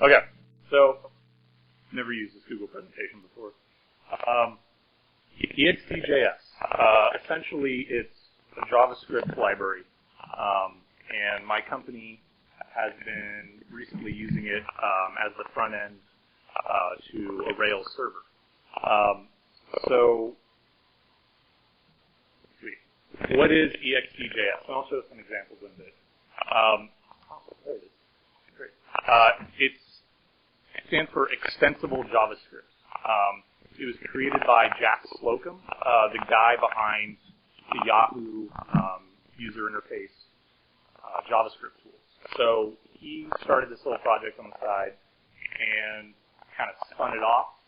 Okay, so never used this Google presentation before. EText.js. Essentially, it's a JavaScript library, and my company has been recently using it as the front end to a Rails server. So, what is EText.js? I'll show some examples in this. There it is. Great. It stands for Extensible JavaScript. It was created by Jack Slocum, the guy behind the Yahoo user interface JavaScript tools. So he started this little project on the side and kind of spun it off.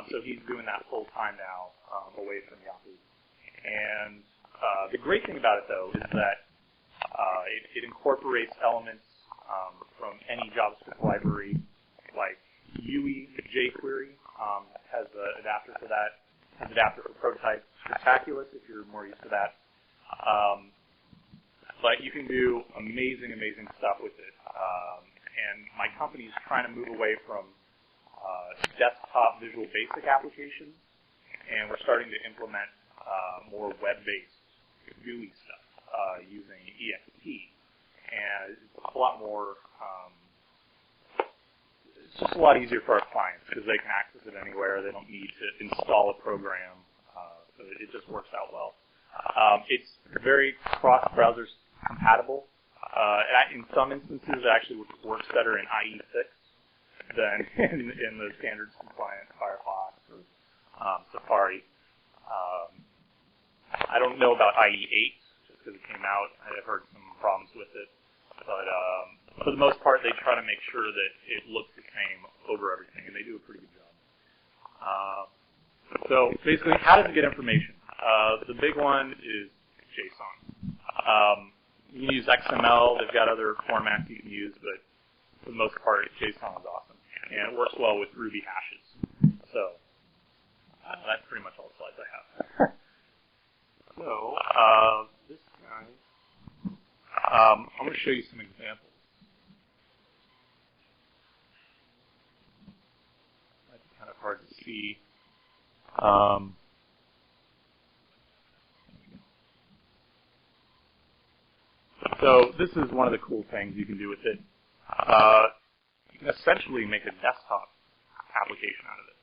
So he's doing that full time now, away from Yahoo. And the great thing about it, though, is that it incorporates elements from any JavaScript library, like UE, jQuery, has an adapter for that, has an adapter for prototype, Spectaculous, if you're more used to that. But you can do amazing, amazing stuff with it. And my company is trying to move away from desktop Visual Basic applications, and we're starting to implement more web-based GUI stuff using EXT. And it's a lot more, it's just a lot easier for our clients because they can access it anywhere. They don't need to install a program. So it just works out well. It's very cross-browser compatible. In some instances, it actually works better in IE6 than in the standards compliant Firefox or Safari. I don't know about IE8 just because it came out. I've heard some problems with it, but for the most part, they try to make sure that it looks the same over everything, and they do a pretty good job. So basically, how does it get information? The big one is JSON. You can use XML. They've got other formats you can use, but for the most part, JSON is awesome. And it works well with Ruby hashes. So that's pretty much all the slides I have. So this guy, I'm going to show you some examples. Might be kind of hard to see. So this is one of the cool things you can do with it. You can essentially make a desktop application out of it.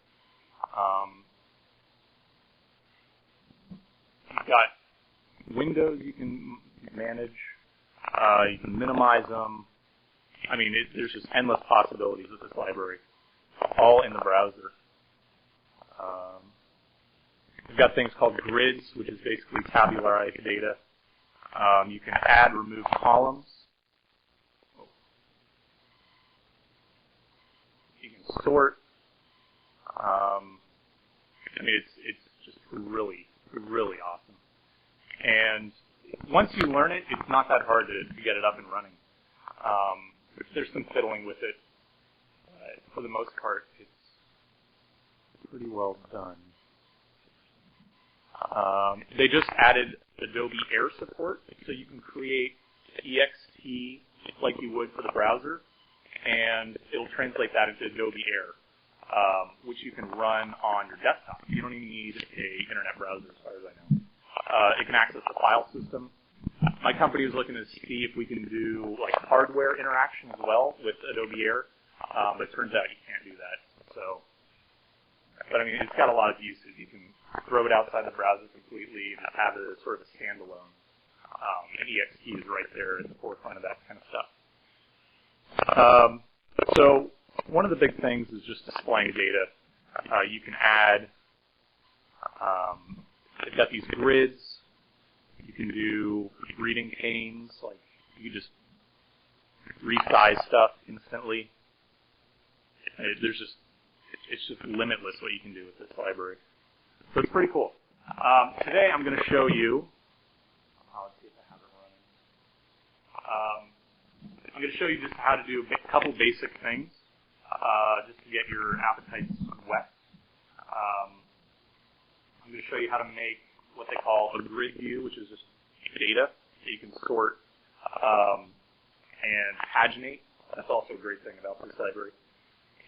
You've got windows you can manage. You can minimize them. I mean, there's just endless possibilities with this library, all in the browser. We've got things called grids, which is basically tabularized data. You can add, remove columns. You can sort. I mean, it's just really, really awesome. And once you learn it, it's not that hard to get it up and running. There's some fiddling with it. But for the most part, it's pretty well done. They just added Adobe Air support, so you can create EXT like you would for the browser, and it'll translate that into Adobe Air, which you can run on your desktop. You don't even need an internet browser, as far as I know. It can access the file system. My company was looking to see if we can do like hardware interaction as well with Adobe Air, but it turns out you can't do that. So, but I mean, it's got a lot of uses. You can throw it outside the browser completely and just have it as sort of a standalone. And EXT is right there at the forefront of that kind of stuff. So one of the big things is just displaying data. You can add, they've got these grids. You can do reading panes, like you can just resize stuff instantly. It's just limitless what you can do with this library. So it's pretty cool. Today I'm going to show you, let's see if I have it running. I'm going to show you just how to do a couple basic things, just to get your appetites wet. I'm going to show you how to make what they call a grid view, which is just data that you can sort and paginate. That's also a great thing about this library.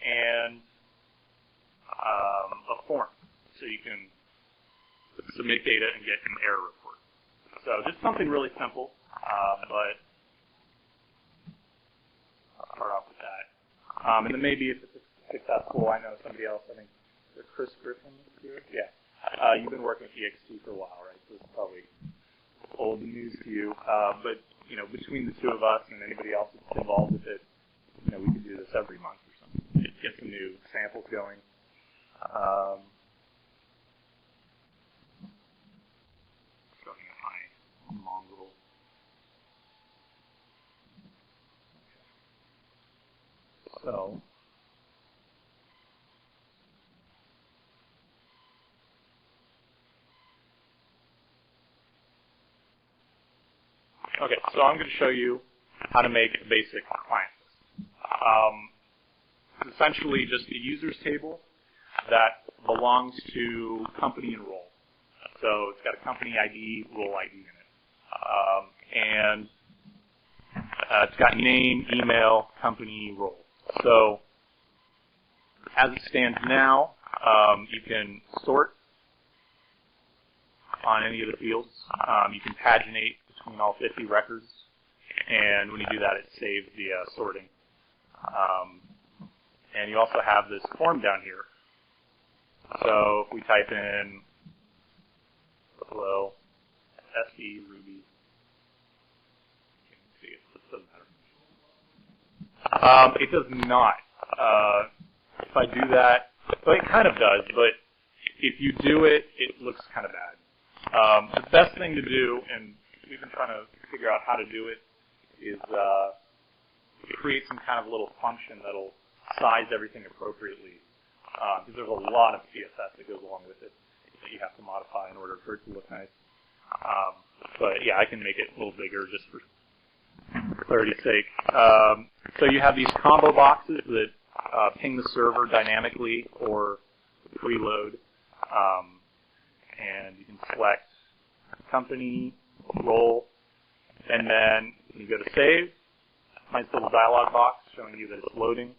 and a form, so you can submit data and get an error report. So just something really simple, but I'll start off with that. And then maybe if it's successful, I know somebody else, I think Chris Griffin is here. Yeah. You've been working with EXT for a while, right? So it's probably old news to you. But, you know, between the two of us and anybody else that's involved with it, you know, we could do this every month or something. Get some new samples going. Starting at my mongrel. So, okay, so I'm going to show you how to make a basic client list. It's essentially just a users table that belongs to company and role. So it's got a company ID, role ID in it. And it's got name, email, company, role. So as it stands now, you can sort on any of the fields. You can paginate between all 50 records, and when you do that, it saves the sorting. And you also have this form down here. So if we type in hello, SE, Ruby, you can see it doesn't matter. It does not. If I do that, well, it kind of does, but if you do it, it looks kind of bad. The best thing to do, and we've been trying to figure out how to do it, is create some kind of little function that'll size everything appropriately. Because there's a lot of CSS that goes along with it that you have to modify in order for it to look nice. But yeah, I can make it a little bigger just for clarity's sake. So you have these combo boxes that ping the server dynamically or preload. And you can select company, role, and then you go to save. Nice little dialog box showing you that it's loading.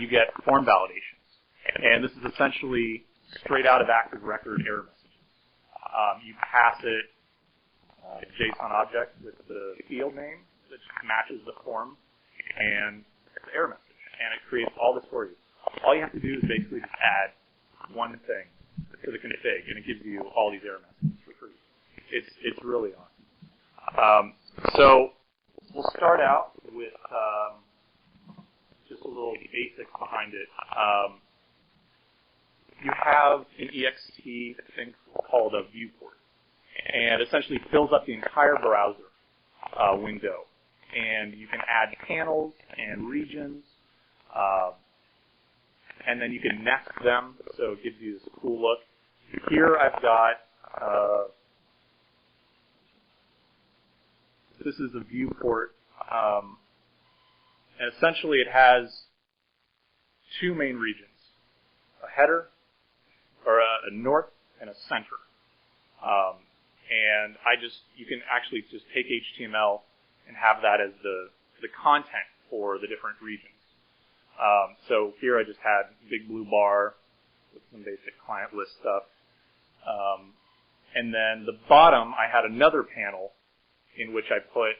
You get form validations. And this is essentially straight out of Active Record error messages. You pass it a JSON object with the field name that matches the form and the error message. And it creates all this for you. All you have to do is basically just add one thing to the config, and it gives you all these error messages for free. It's really awesome. So we'll start out with just a little basics behind it. You have an EXT thing called a viewport, and essentially fills up the entire browser window. And you can add panels and regions, and then you can nest them, so it gives you this cool look. Here I've got, this is a viewport, and essentially it has two main regions, a header, or a north and a center. And you can actually just take HTML and have that as the content for the different regions. So here I just had big blue bar with some basic client list stuff. And then the bottom, I had another panel in which I put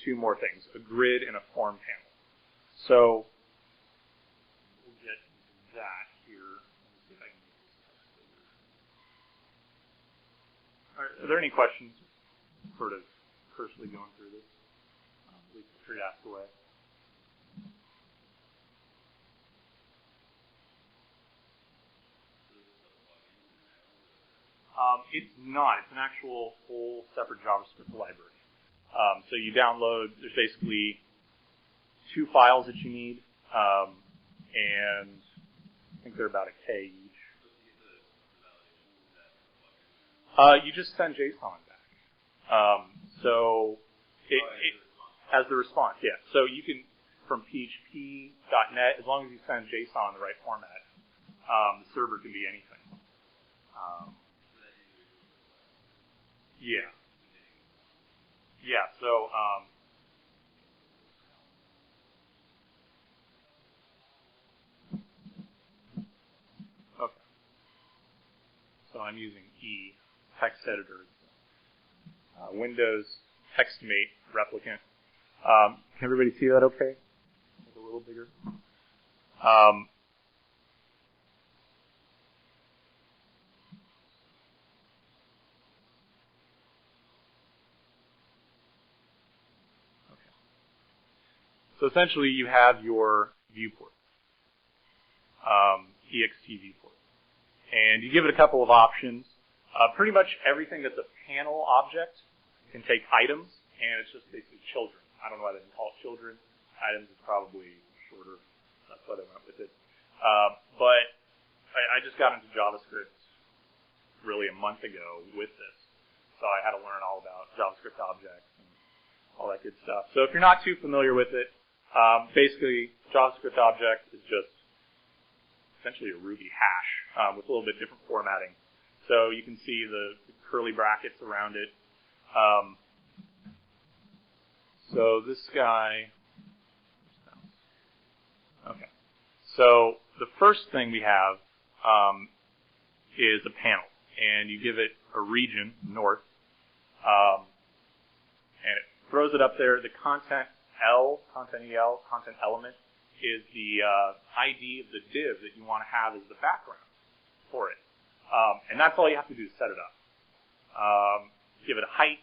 two more things, a grid and a form panel. So we'll get that here. Let me see if I can make this. Are there any questions sort of personally going through this? Please feel free to ask away. It's not. It's an actual whole separate JavaScript library. So you download, there's basically two files that you need, and I think they're about a K each. You just send JSON back. So it as the response, yeah. So you can, from php.net, as long as you send JSON in the right format, the server can be anything. Yeah. Yeah, so I'm using EText Editor. Windows TextMate replicant. Can everybody see that okay? Make it a little bigger. So essentially, you have your viewport, ext viewport, and you give it a couple of options. Pretty much everything that's a panel object can take items, and it's just basically children. I don't know why they didn't call it children. Items is probably shorter. That's why they went with it. But I just got into JavaScript really a month ago with this, so I had to learn all about JavaScript objects and all that good stuff. So if you're not too familiar with it, basically, JavaScript object is just essentially a Ruby hash with a little bit different formatting. So you can see the curly brackets around it. So this guy, okay. So the first thing we have is a panel, and you give it a region, north, and it throws it up there. The content content element, is the ID of the div that you want to have as the background for it. And that's all you have to do to set it up. Give it a height,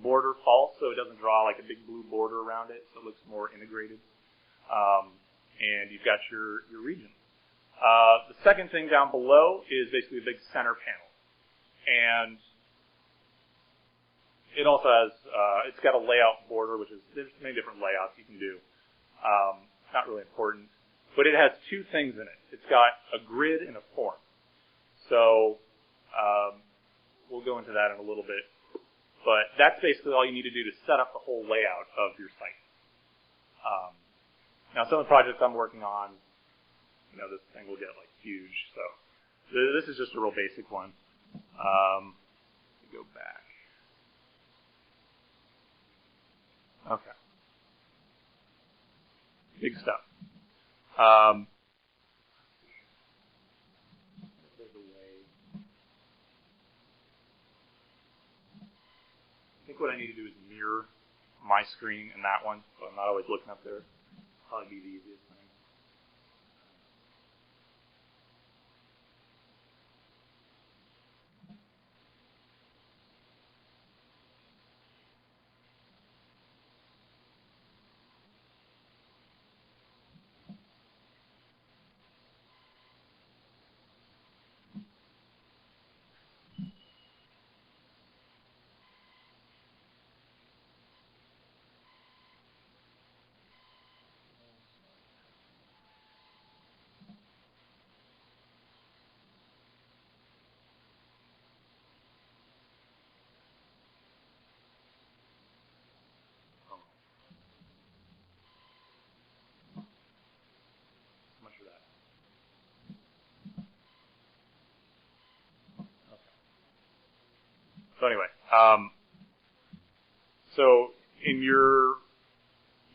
border false, so it doesn't draw like a big blue border around it, so it looks more integrated. And you've got your region. The second thing down below is basically a big center panel. And it also has, it's got a layout border, which is, there's many different layouts you can do. Not really important. But it has two things in it. It's got a grid and a form. So we'll go into that in a little bit. But that's basically all you need to do to set up the whole layout of your site. Now, some of the projects I'm working on, this thing will get like huge. So this is just a real basic one. Go back. Okay. Big stuff. There's a way. I think what I need to do is mirror my screen and that one, so I'm not always looking up there. Probably be the easiest thing. Much of that. Okay. So anyway, so in your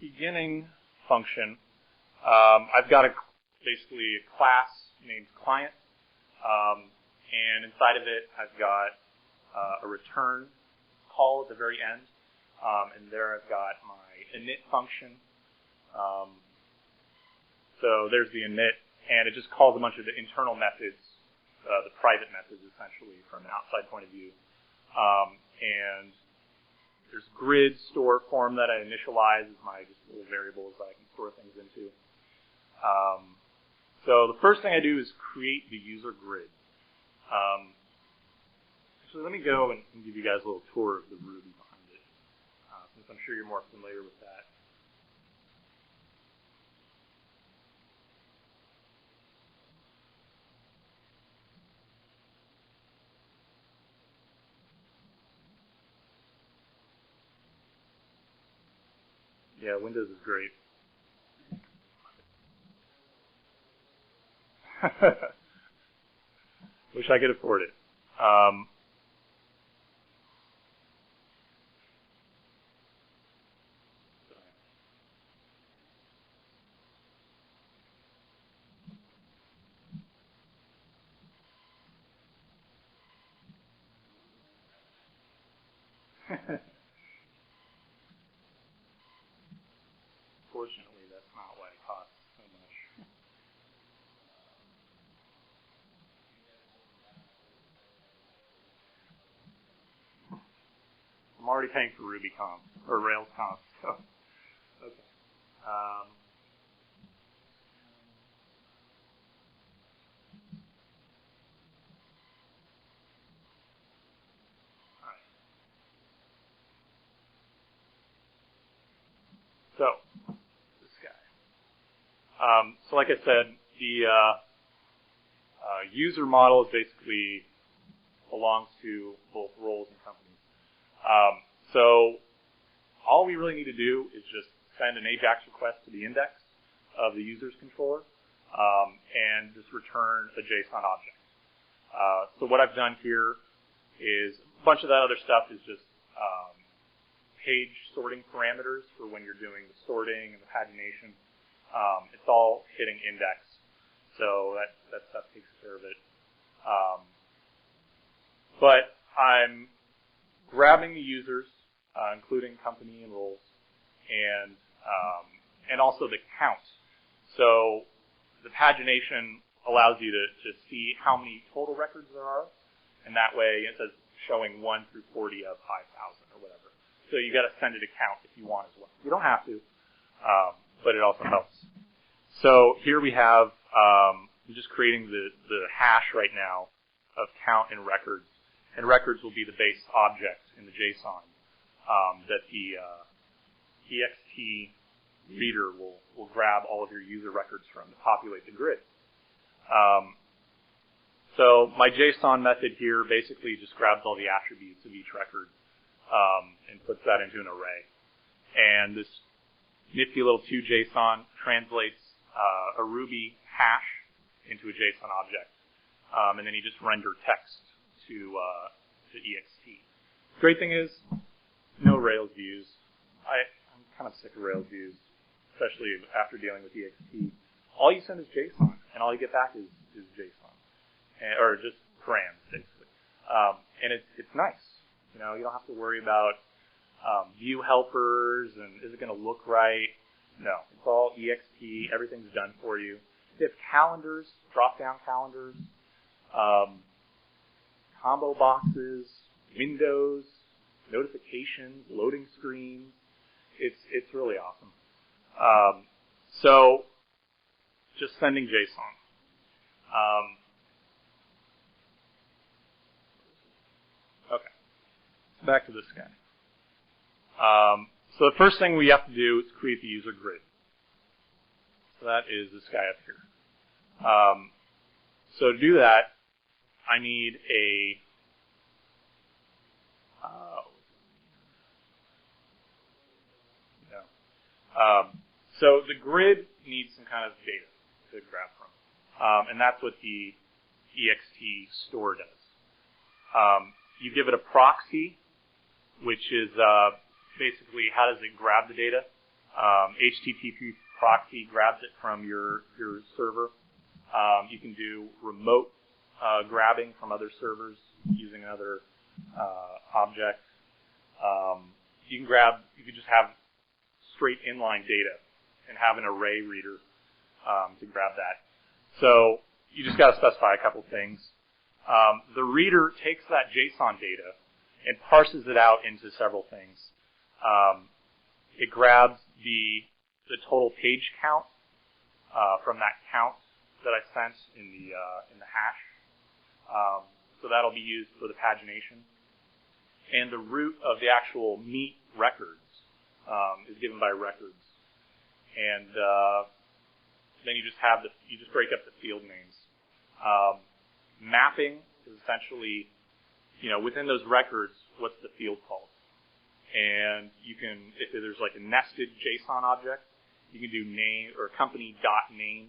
beginning function, I've got basically a class named client, and inside of it I've got a return call at the very end, and there I've got my init function. So there's the init, and it just calls a bunch of the internal methods, the private methods essentially from an outside point of view. And there's grid store form that I initialize as my just little variables that I can store things into. So the first thing I do is create the user grid. Actually, let me go and give you guys a little tour of the Ruby behind it, since I'm sure you're more familiar with that. Yeah, Windows is great. Wish I could afford it. Fortunately, that's not why it costs so much. I'm already paying for RubyConf, or RailsConf, so, okay. All right. So, this guy. So like I said, the user model is basically belongs to both roles and companies. So all we really need to do is just send an AJAX request to the index of the user's controller and just return a JSON object. So what I've done here is a bunch of that other stuff is just page sorting parameters for when you're doing the sorting and the pagination. It's all hitting index, so that stuff takes care of it. But I'm grabbing the users, including company and roles, and also the count. So the pagination allows you to see how many total records there are, and that way it says showing 1 through 40 of 5,000 or whatever. So you got to send it a count if you want as well. You don't have to, but it also helps. So here we have, I'm just creating the hash right now of count and records. And records will be the base object in the JSON that the EXT reader will grab all of your user records from to populate the grid. So my JSON method here basically just grabs all the attributes of each record and puts that into an array. And this nifty little 2JSON translates a Ruby hash into a JSON object. And then you just render text to EXT. Great thing is, no Rails views. I'm kind of sick of Rails views, especially after dealing with EXT. All you send is JSON, and all you get back is JSON, or just params, basically. And it's nice. You know, you don't have to worry about view helpers and is it going to look right. No, it's all EXT. Everything's done for you. You have calendars, drop-down calendars. Combo boxes, windows, notifications, loading screens. It's really awesome. So just sending JSON. Okay, back to this guy. So the first thing we have to do is create the user grid. So that is this guy up here. So to do that, I need a so the grid needs some kind of data to grab from, and that's what the EXT store does. You give it a proxy, which is basically how does it grab the data. HTTP proxy grabs it from your server. You can do remote grabbing from other servers using another object. You can just have straight inline data and have an array reader to grab that. So you just got to specify a couple things. The reader takes that JSON data and parses it out into several things. It grabs the total page count from that count that I sent in the hash. So that'll be used for the pagination. And the root of the actual meet records is given by records. And then you just break up the field names. Mapping is essentially, within those records, what's the field called? And you can, if there's like a nested JSON object, you can do name or company.name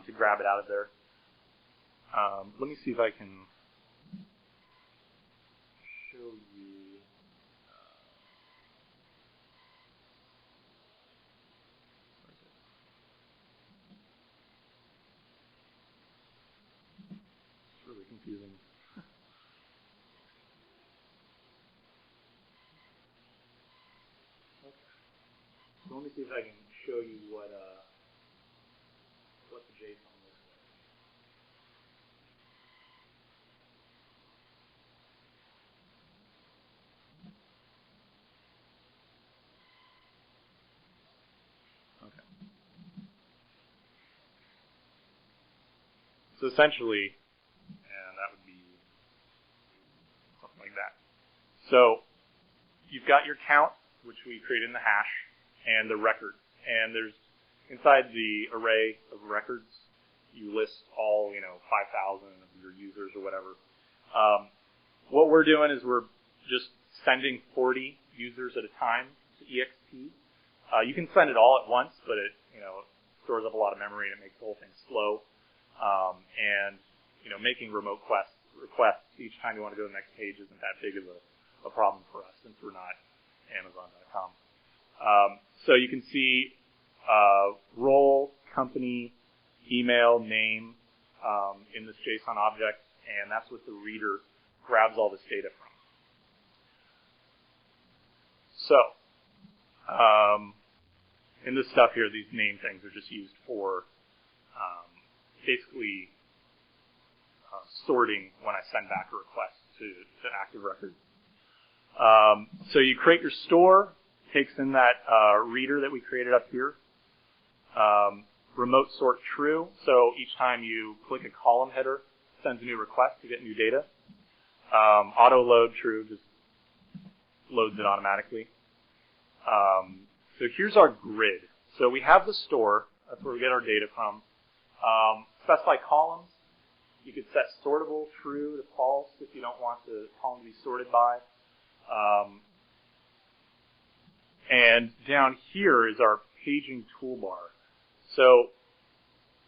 to grab it out of there. Let me see if I can show you. It's really confusing. So let me see if I can show you what the JSON looks like. Okay. So essentially, and that would be something like that. So you've got your count, which we created in the hash, and the record. And there's inside the array of records, you list all 5,000 of your users or whatever. What we're doing is we're just sending 40 users at a time to EXT. You can send it all at once, but it stores up a lot of memory and it makes the whole thing slow. And making remote requests each time you want to go to the next page isn't that big of a problem for us since we're not Amazon.com. So you can see role, company, email, name in this JSON object, and that's what the reader grabs all this data from. So in this stuff here, these name things are just used for basically sorting when I send back a request to active record. So you create your store, takes in that reader that we created up here. Remote sort true, so each time you click a column header, it sends a new request to get new data. Auto load true, just loads it automatically. So here's our grid. So we have the store, that's where we get our data from. Specify columns. You could set sortable true to false if you don't want the column to be sorted by. And down here is our paging toolbar. So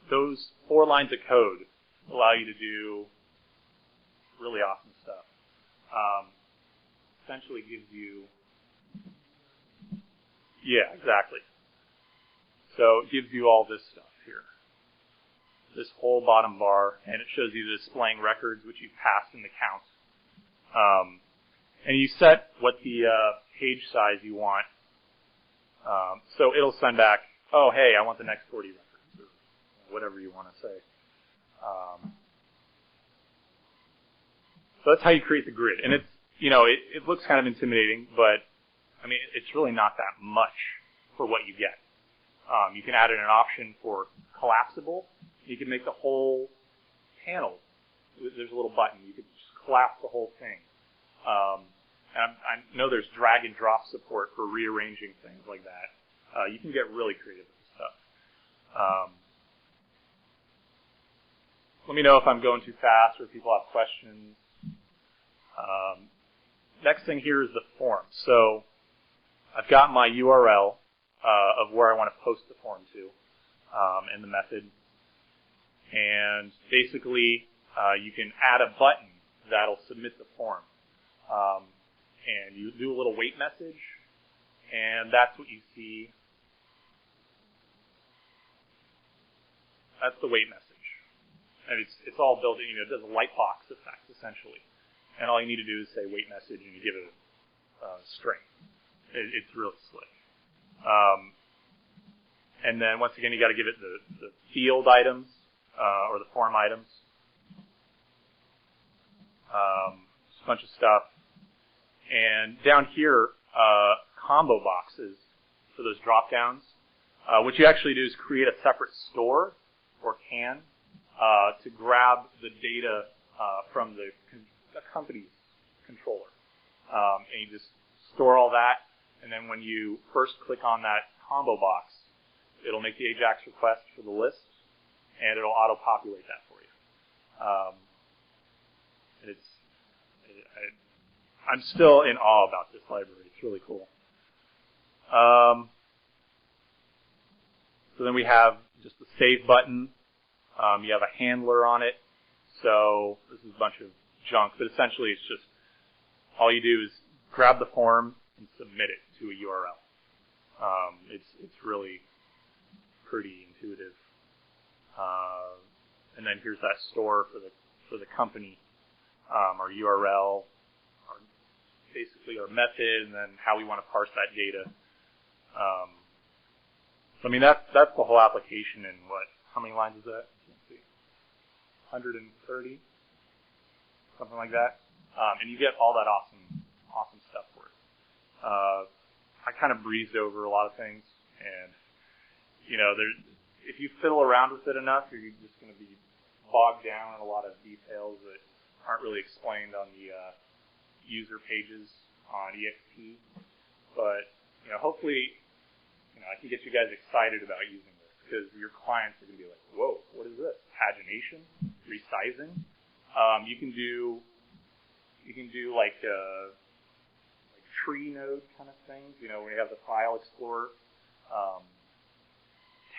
those 4 lines of code allow you to do really awesome stuff. Essentially gives you, yeah, exactly. So it gives you all this stuff here. This whole bottom bar, and it shows you the displaying records, which you've passed in the count. And you set what the page size you want. So it'll send back, oh, hey, I want the next 40 records, or whatever you want to say. So that's how you create the grid. And it's, it looks kind of intimidating, but, I mean, it's really not that much for what you get. You can add in an option for collapsible. You can make the whole panel. There's a little button. You can just collapse the whole thing. And I know there's drag and drop support for rearranging things like that. You can get really creative with this stuff. Let me know if I'm going too fast or if people have questions. Next thing here is the form. So I've got my URL of where I want to post the form to and the method. And basically, you can add a button that'll submit the form. And you do a little wait message, and that's what you see. That's the wait message. And it's all built in, it does a lightbox effect, essentially. And all you need to do is say wait message, and you give it a string. It's really slick. And then, once again, you got to give it the field items, or the form items. Just a bunch of stuff. And down here, combo boxes for those drop downs. What you actually do is create a separate store, or can, to grab the data from the company's controller. And you just store all that, and then when you first click on that combo box, it'll make the AJAX request for the list, and it'll auto-populate that for you. And I'm still in awe about this library. It's really cool. So then we have just the save button. You have a handler on it. So this is a bunch of junk, but essentially it's just all you do is grab the form and submit it to a URL. It's really pretty intuitive. And then here's that store for the company, our URL, basically our method, and then how we want to parse that data. So I mean that's the whole application in what? How many lines is that? Let's see, 130, something like that, and you get all that awesome stuff for it. I kind of breezed over a lot of things, and if you fiddle around with it enough, you're just going to be bogged down in a lot of details that aren't really explained on the user pages on EXT. But hopefully, I can get you guys excited about using this because your clients are going to be like, "Whoa, what is this? Pagination, resizing." You can do like tree node kind of things. When you have the file explorer,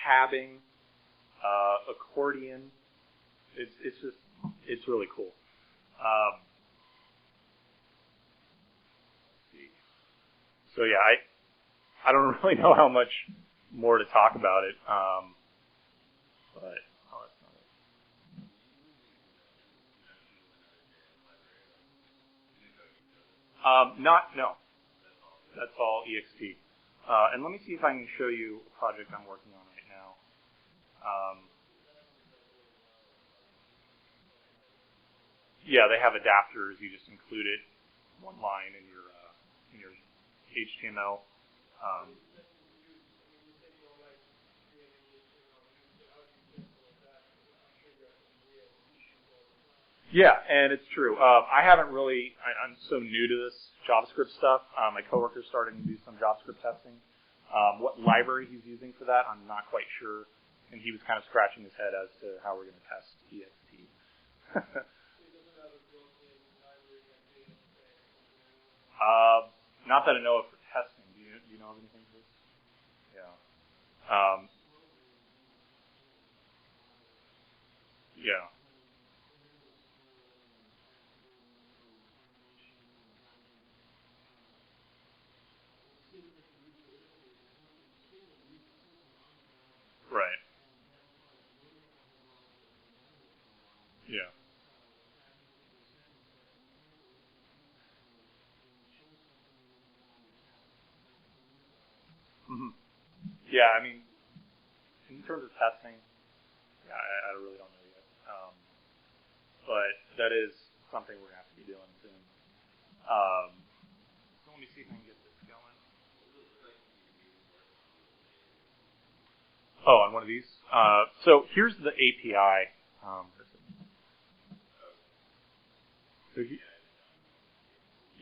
tabbing, accordion. It's really cool. Let's see. So yeah, I don't really know how much more to talk about it, but that's not it. No, that's all EXT. And let me see if I can show you a project I'm working on right now. Yeah, they have adapters. You just include it one line in your HTML. Yeah, and it's true. I haven't really. I'm so new to this JavaScript stuff. My coworker's starting to do some JavaScript testing. What library he's using for that, I'm not quite sure. And he was kind of scratching his head as to how we're going to test EXT. Not that I know of for testing. Do you know of anything for this? Yeah. Yeah. Right. Yeah. hmm Yeah. I mean, in terms of testing, yeah, I really don't know yet. But that is something we're going to have to be doing soon. So let me see if I can get this going. Oh, on one of these. So here's the API. So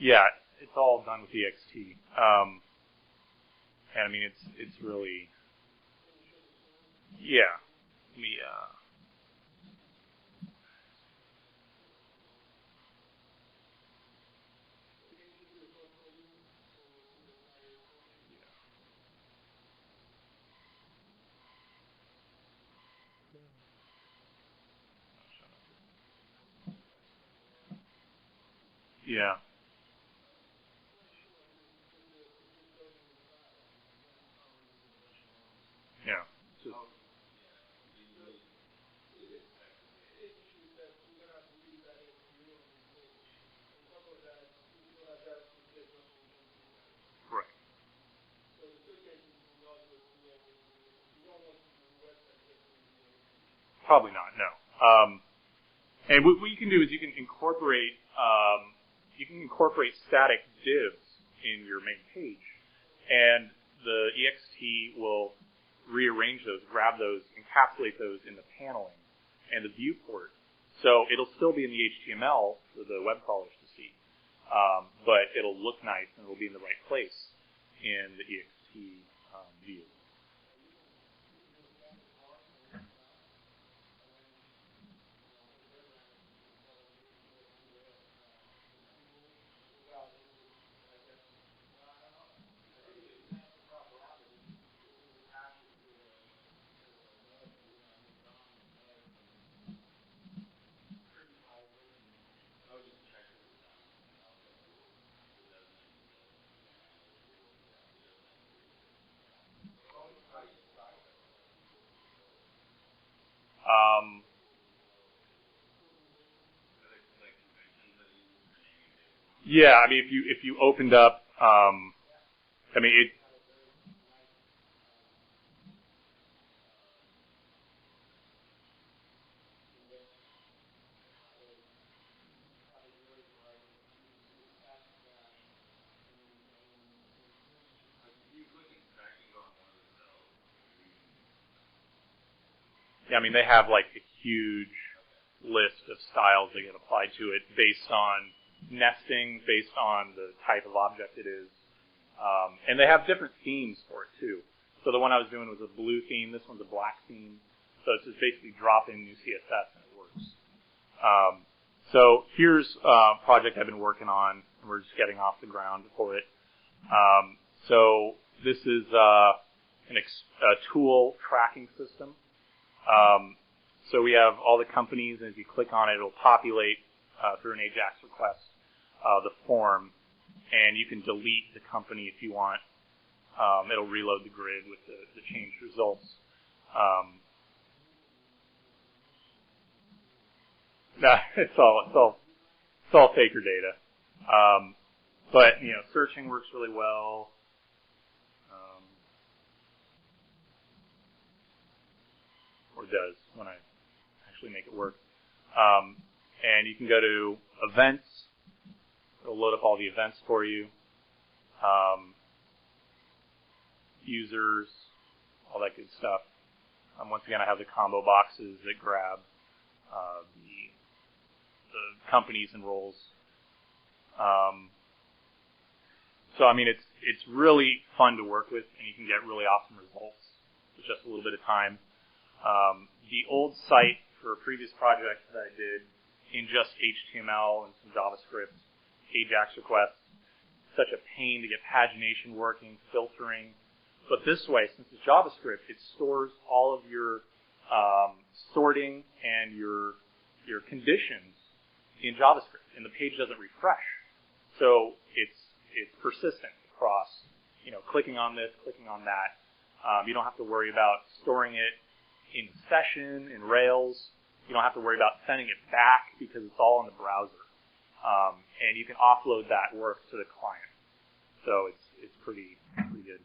yeah, it's all done with EXT. And I mean, it's really, yeah. Let me, yeah, yeah. Just, right. Probably not. No. And what you can do is you can incorporate static divs in your main page, and the EXT will rearrange those, grab those, encapsulate those in the paneling and the viewport. So it'll still be in the HTML for the web crawlers to see, but it'll look nice and it'll be in the right place in the EXT view. Um, yeah, I mean, if you opened up, I mean, Yeah, I mean, they have like a huge list of styles that get applied to it based on nesting, based on the type of object it is. And they have different themes for it, too. So the one I was doing was a blue theme. This one's a black theme. So it's just basically drop in new CSS and it works. So here's a project I've been working on, and we're just getting off the ground for it. So this is a tool tracking system. So we have all the companies, and if you click on it, it'll populate through an AJAX request the form, and you can delete the company if you want. It'll reload the grid with the changed results. Nah, it's all faker data. But you know, searching works really well. Or does when I actually make it work. And you can go to events. It'll load up all the events for you. Users, all that good stuff. Once again, I have the combo boxes that grab the companies and roles. So I mean, it's really fun to work with, and you can get really awesome results with just a little bit of time. The old site for a previous project that I did in just HTML and some JavaScript, AJAX requests, such a pain to get pagination working, filtering. But this way, since it's JavaScript, it stores all of your sorting and your conditions in JavaScript, and the page doesn't refresh. So it's persistent across, you know, clicking on this, clicking on that. You don't have to worry about storing it in session, in Rails. You don't have to worry about sending it back because it's all in the browser. And you can offload that work to the client. So it's pretty good.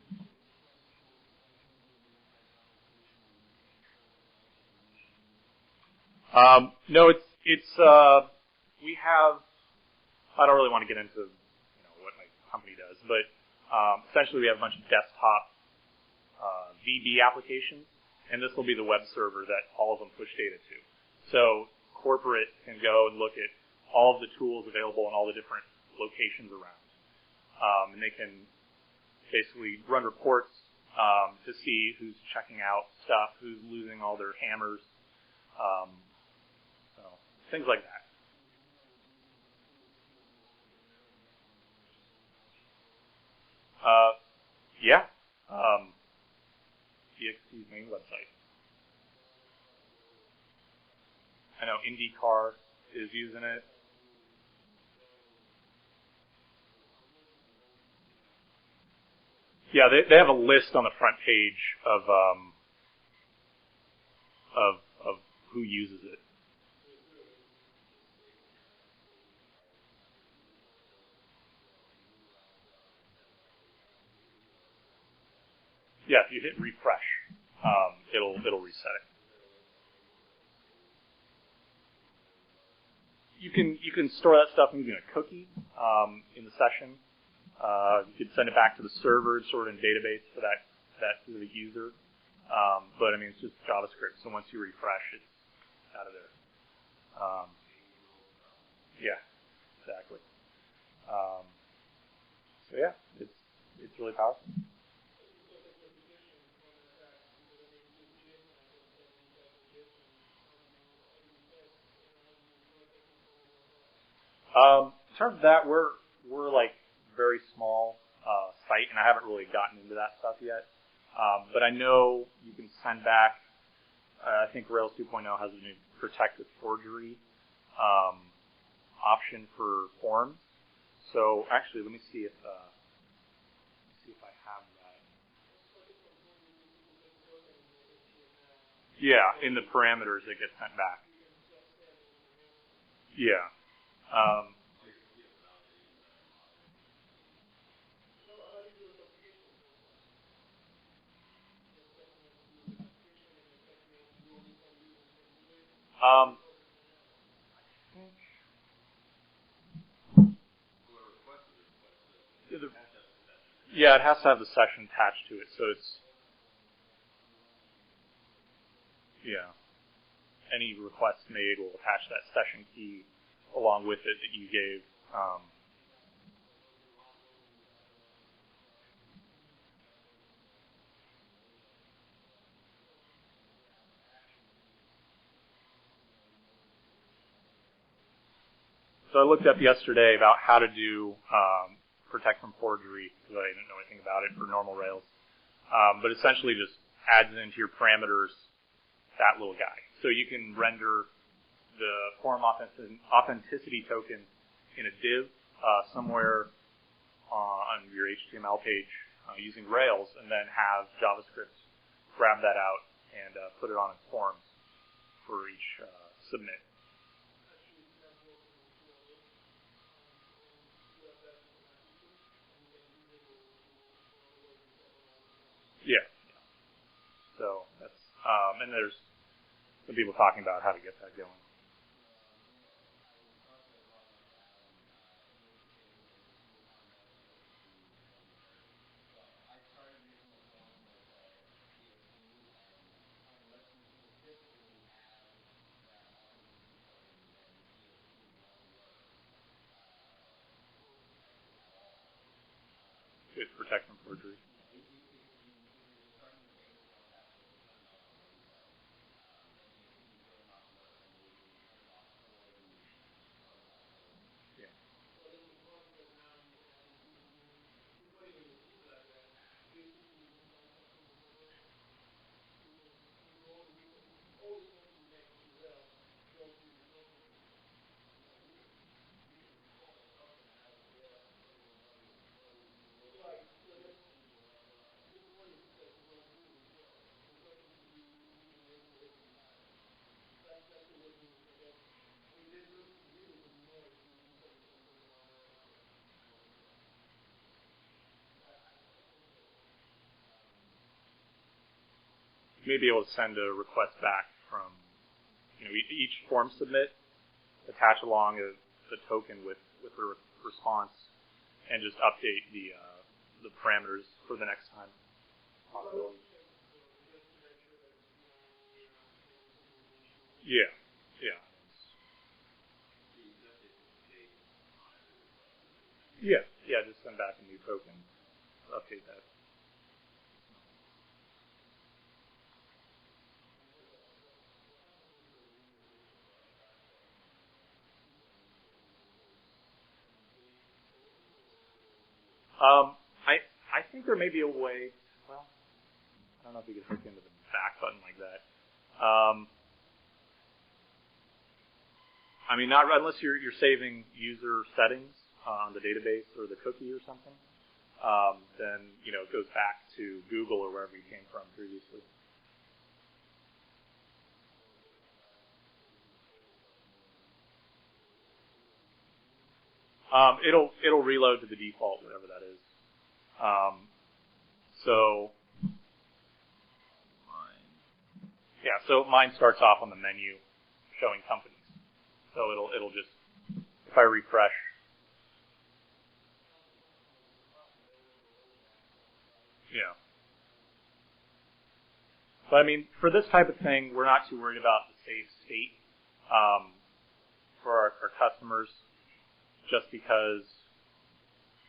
No, we have, I don't really want to get into, you know, what my company does, but essentially we have a bunch of desktop VB applications, and this will be the web server that all of them push data to. So corporate can go and look at all of the tools available in all the different locations around. And they can basically run reports to see who's checking out stuff, who's losing all their hammers, so things like that. Yeah. EXT's main website. I know IndyCar is using it. Yeah, they have a list on the front page of who uses it. Yeah, if you hit refresh, it'll reset it. You can store that stuff using a cookie in the session. You could send it back to the server, sort of in database for that specific user. But I mean, it's just JavaScript, so once you refresh, it's out of there. Yeah, exactly. So yeah, it's really powerful. In terms of that, we're like very small site, and I haven't really gotten into that stuff yet. But I know you can send back. I think Rails 2.0 has a new protect with forgery option for forms. So actually, let me see if I have that. Yeah, in the parameters that get sent back. Yeah. Um, um, yeah, it has to have the session attached to it, so it's yeah. any requests made will attach that session key along with it that you gave. So I looked up yesterday about how to do protect from forgery, because I didn't know anything about it for normal Rails. But essentially just adds into your parameters that little guy. So you can render the form authenticity token in a div somewhere on your HTML page using Rails, and then have JavaScript grab that out and put it on its forms for each submit. Yeah. So that's and there's some people talking about how to get that going. It's protect from forgery. You may be able to send a request back from, each form submit, attach along the token with the response, and just update the parameters for the next time. Yeah, yeah. Yeah, just send back a new token, update that. I think there may be a way. Well, I don't know if you could hook into the back button like that. I mean, not unless you're saving user settings on the database or the cookie or something. Then it goes back to Google or wherever you came from previously. It'll reload to the default, whatever that is. So mine starts off on the menu showing companies. So it'll just, if I refresh. Yeah. But I mean, for this type of thing, we're not too worried about the safe state for our customers, just because,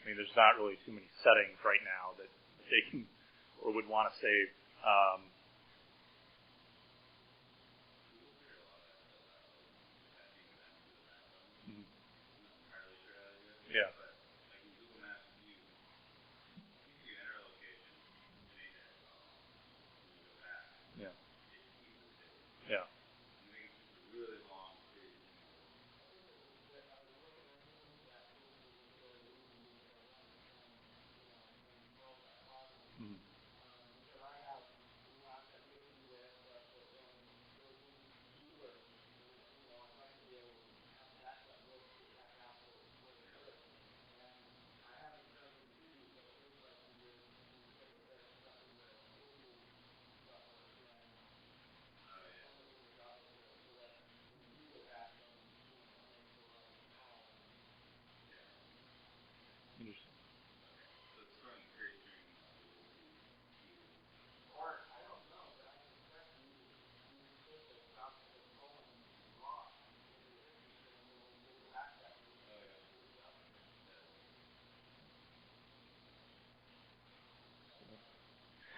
there's not really too many settings right now that they can or would want to save. Yeah. Yeah. Yeah.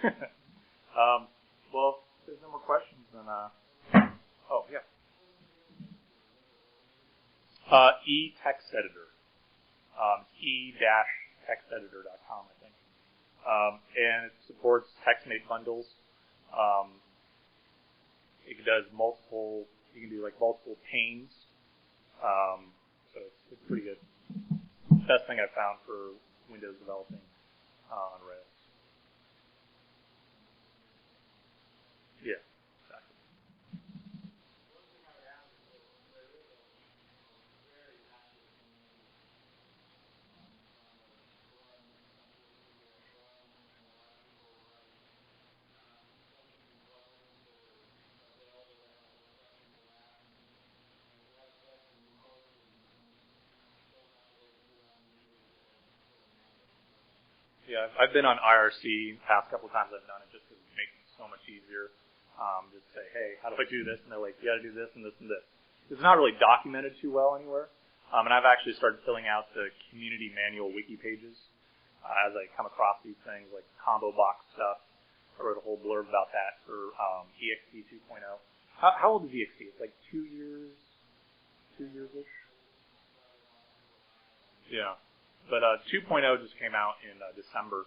Well, if there's no more questions, then oh yeah. EText Editor. E-texteditor.com, I think. And it supports TextMate bundles. It does multiple. You can do like multiple panes. So it's pretty good. Best thing I've found for Windows developing on Rails. Yeah, exactly. Yeah, I've been on IRC the past couple of times I've done it just because it makes it so much easier. Just say, hey, how do I do this? And they're like, you got to do this and this and this. It's not really documented too well anywhere. And I've actually started filling out the community manual wiki pages as I come across these things like combo box stuff. I wrote a whole blurb about that for EXT 2.0. How old is EXT? It's like 2 years, 2 years-ish? Yeah. But 2.0 just came out in December,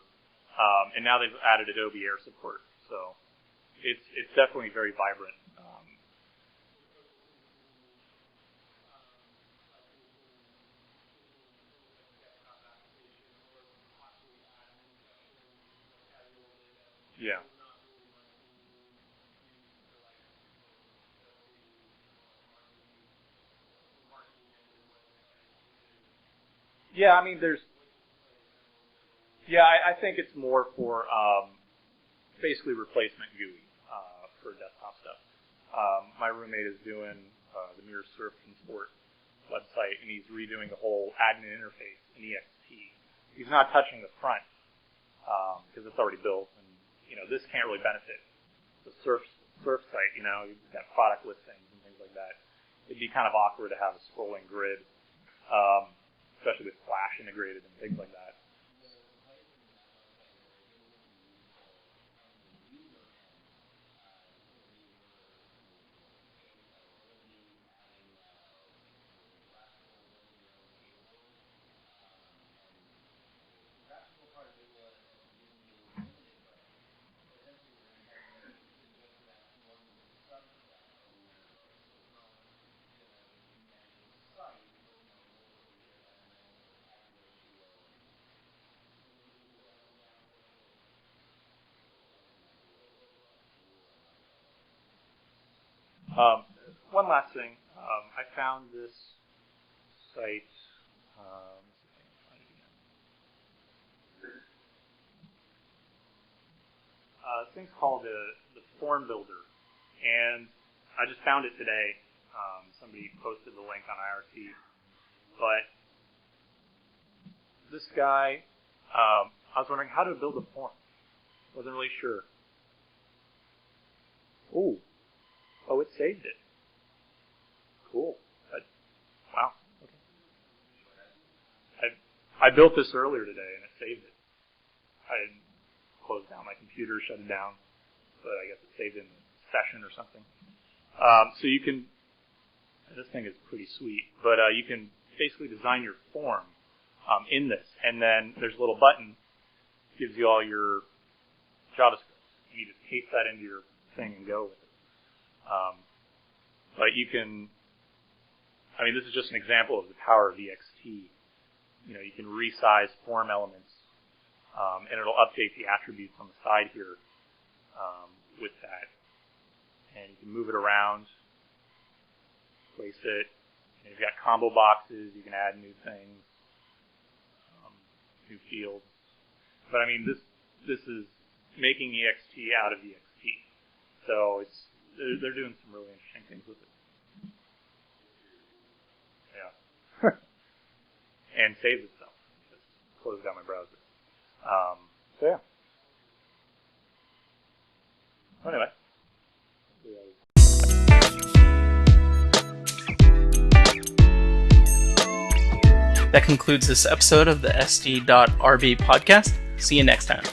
and now they've added Adobe Air support. So it's definitely very vibrant. Yeah. Yeah, I mean, I think it's more for basically replacement GUI for desktop stuff. My roommate is doing the Mirror Surf and Sport website, and he's redoing the whole admin interface in EXT. He's not touching the front because it's already built, and this can't really benefit the Surf site. You've got product listings and things like that. It'd be kind of awkward to have a scrolling grid, especially with Flash integrated and things like that. One last thing. I found this site. Let's see if I can find it again. This thing's called the Form Builder, and I just found it today. Somebody posted the link on IRC, but this guy, I was wondering how to build a form. Wasn't really sure. Oh, it saved it. Cool. Wow. Okay. I built this earlier today, and it saved it. I closed down my computer, shut it down, but I guess it saved in the session or something. So you can, this thing is pretty sweet, but you can basically design your form in this, and then there's a little button that gives you all your JavaScript. And you just paste that into your thing and go with it. But you can, this is just an example of the power of EXT. You can resize form elements, and it'll update the attributes on the side here with that. And you can move it around, place it. And you've got combo boxes. You can add new things, new fields. But this is making EXT out of EXT. So they're doing some really interesting things with it. Yeah. And saves itself. Just close down my browser. So yeah. Anyway. That concludes this episode of the SD.RB podcast. See you next time.